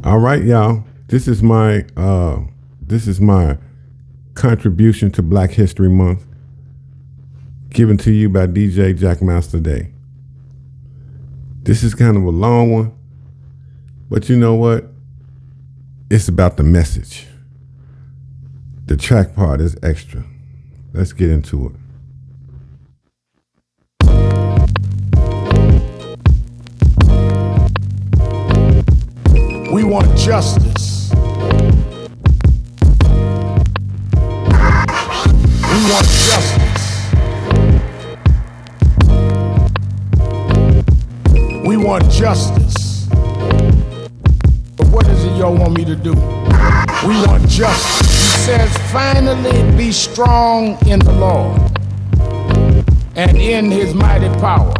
All right, y'all. This is my contribution to Black History Month, given to you by DJ Jackmaster Day. This is kind of a long one, but you know what? It's about the message. The track part is extra. Let's get into it. We want justice. We want justice. We want justice. But what is it y'all want me to do? We want justice. He says, finally be strong in the Lord and in his mighty power.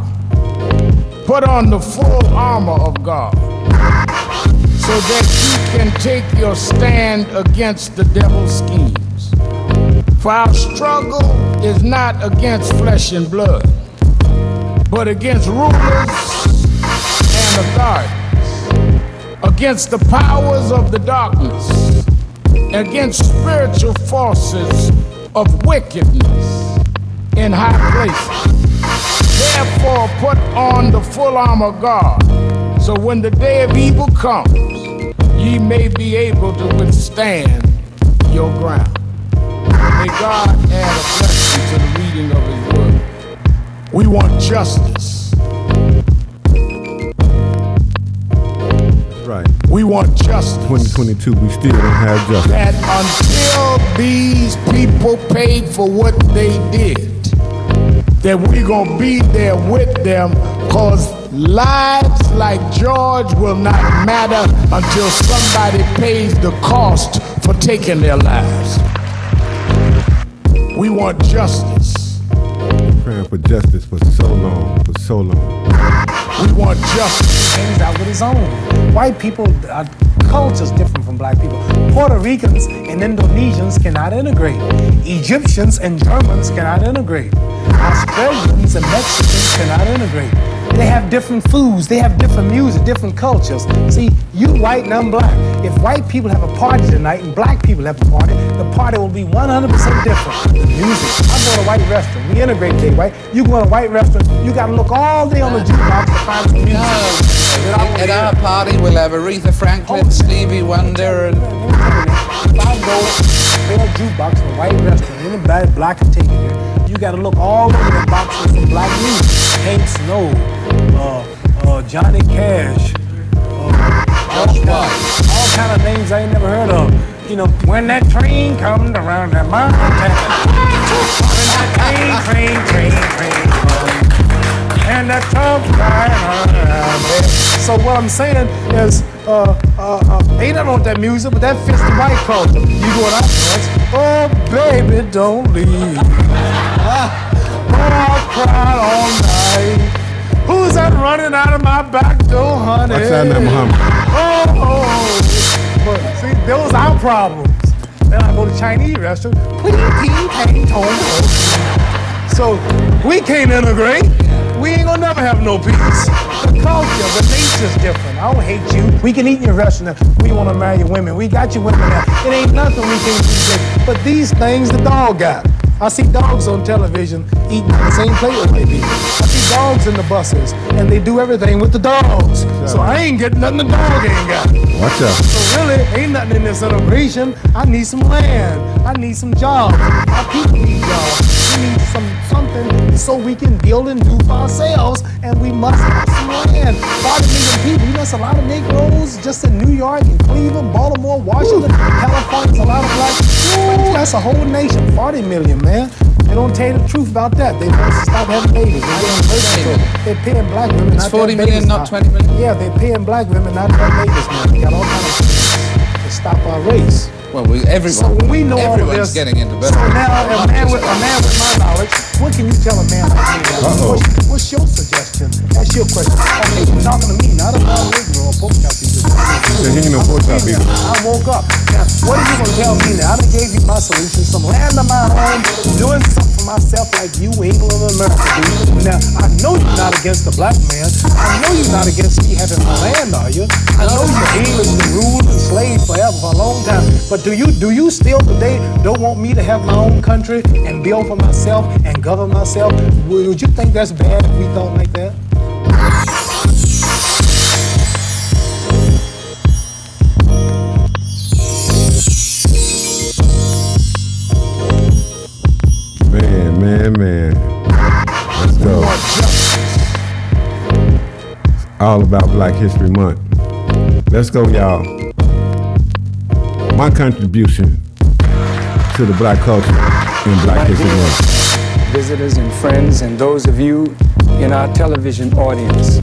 Put on the full armor of God, so that you can take your stand against the devil's schemes. For our struggle is not against flesh and blood, but against rulers and authorities, against the powers of the darkness, against spiritual forces of wickedness in high places. Therefore, put on the full armor of God, so when the day of evil comes, ye may be able to withstand your ground. May God add a blessing to the reading of his word. We want justice. That's right. We want justice. 2022, we still don't have justice. That until these people paid for what they did, that we're gonna be there with them, cause lives like George will not matter until somebody pays the cost for taking their lives. We want justice. Praying for justice for so long, We want justice. Things out with his own. White people, culture's different from black people. Puerto Ricans and Indonesians cannot integrate. Egyptians and Germans cannot integrate. Australians and Mexicans cannot integrate. They have different foods, they have different music, different cultures. See, you white and I'm black. If white people have a party tonight and black people have a party, the party will be 100% different. The music. I go to a white restaurant, we integrate today, right? You go to a white restaurant, you gotta look all day on the jukebox to find some music. No, at our party we'll have Aretha Franklin, Stevie Wonder, and... If I go to a jukebox in a white restaurant, anybody black can take it here. You gotta look all over the boxes for black music. Hank Snow, Johnny Cash, all kind of names I ain't never heard of. You know, when that train comes around that mountain, when that train comes, and that truck flying around there. So what I'm saying is, they don't want that music, but that fits the white culture. You go out there, oh baby, don't leave. I cried all night. Who's that running out of my back door, honey? What's that name, Muhammad? Oh, but see, those are our problems. Then I go to Chinese restaurant, so we can't integrate. We ain't gonna never have no peace. The culture, the nature's different. I don't hate you. We can eat in your restaurant. We wanna marry your women. We got your women now. It ain't nothing we can't do. But these things the dog got. I see dogs on television eating the same plate with my people. I see dogs in the buses, and they do everything with the dogs. So I ain't getting nothing the dog ain't got. Watch out. So really, ain't nothing in this integration. I need some land. I need some jobs. Our people need jobs. We need something so we can build and do for ourselves, and we must have some land. 40 million people, you know, that's a lot of Negroes just in New York and Cleveland, Baltimore, Washington, California, a lot of black. Ooh, that's a whole nation, 40 million, man. They don't tell you the truth about that. They want to stop having babies. They're paying black women it's not 40 to have million, babies not now. 20 million? Yeah, they're paying black women not to have babies now. They got all kinds of things to stop our race. Well, everyone, so we know everyone's all of this, getting into birth. So now, a man with my knowledge, what can you tell a man like me? What's your suggestion? That's your question. Okay, you're talking to me, not a non-Negro or pork chop people. He ain't no pork chop people. I woke up. Now, what are you going to tell me now? I done gave you my solution, some land of my own, doing something for myself like you, England, and America do. Now, I know you're not against the black man. I know you're not against me having my land, are you? I know you English been ruled and slaved forever for a long time, but do you still today don't want me to have my own country and build for myself and govern myself? Would you think that's bad if we thought like that? Man. Let's go. All about Black History Month. Let's go, y'all. My contribution to the black culture in Black History Month. Visitors and friends and those of you in our television audience.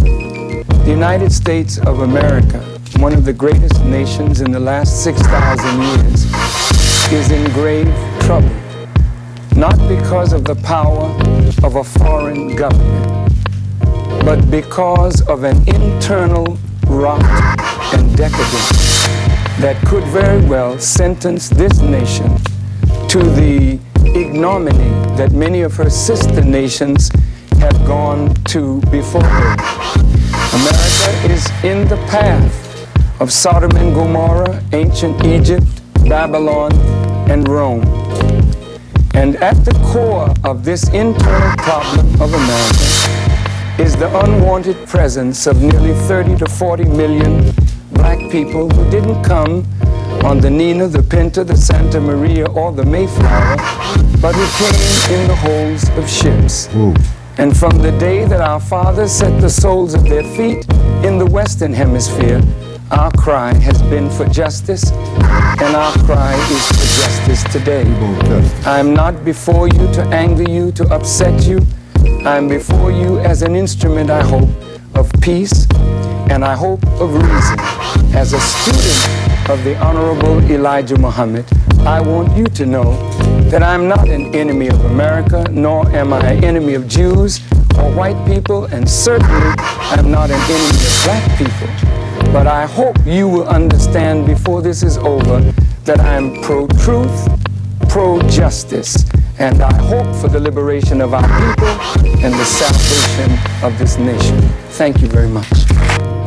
The United States of America, one of the greatest nations in the last 6,000 years, is in grave trouble. Not because of the power of a foreign government, but because of an internal rot and decadence that could very well sentence this nation to the ignominy that many of her sister nations have gone to before her. America is in the path of Sodom and Gomorrah, ancient Egypt, Babylon, and Rome. And at the core of this internal problem of America is the unwanted presence of nearly 30 to 40 million black people who didn't come on the Nina, the Pinta, the Santa Maria, or the Mayflower, but who came in the holds of ships. Ooh. And from the day that our fathers set the soles of their feet in the Western Hemisphere, our cry has been for justice, and our cry is for justice today. I am not before you to anger you, to upset you. I am before you as an instrument, I hope, of peace, and I hope of reason. As a student of the Honorable Elijah Muhammad, I want you to know that I'm not an enemy of America, nor am I an enemy of Jews or white people, and certainly I'm not an enemy of black people. But I hope you will understand before this is over that I am pro-truth, pro-justice, and I hope for the liberation of our people and the salvation of this nation. Thank you very much.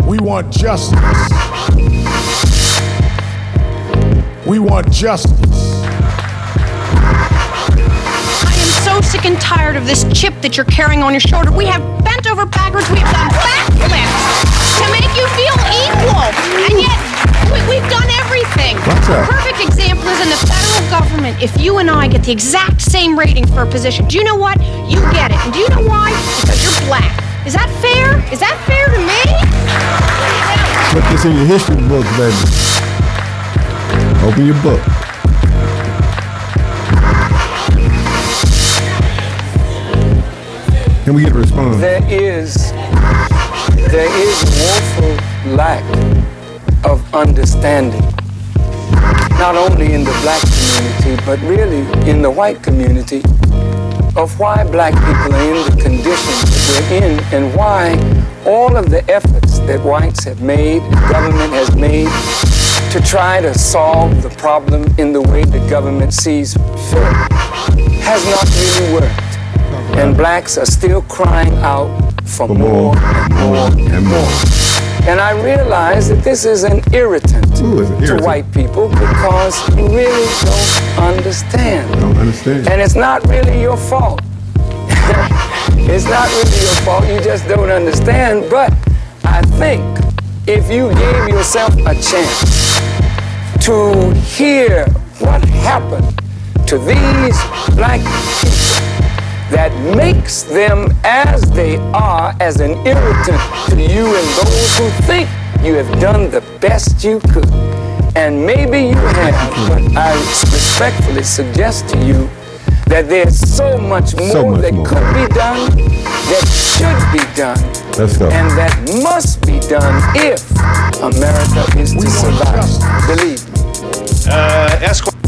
We want justice. We want justice. I am so sick and tired of this chip that you're carrying on your shoulder. We have bent over backwards, we have done backflips to make you feel equal, and yet we've done everything. What's A up? perfect example is in the federal government. If you and I get the exact same rating for a position, do you know what? You get it. And do you know why? Because you're black. Is that fair? Is that fair to me? Put this in your history book, baby. Open your book. Can we get a response? There is woeful lack of understanding, not only in the black community, but really in the white community, of why black people are in the condition that we're in, and why all of the efforts that whites have made, government has made, to try to solve the problem in the way the government sees fit, has not really worked. And blacks are still crying out for more and more and more. And I realize that this is an irritant to white people because you really don't understand. Don't understand. And it's not really your fault. It's not really your fault, you just don't understand. But I think if you gave yourself a chance to hear what happened to these black people that makes them as they are, as an irritant to you and those who think you have done the best you could. And maybe you have, but I respectfully suggest to you that there's so much more that could be done, that should be done, Let's go. and that must be done if America is to survive. Believe me. Esquire.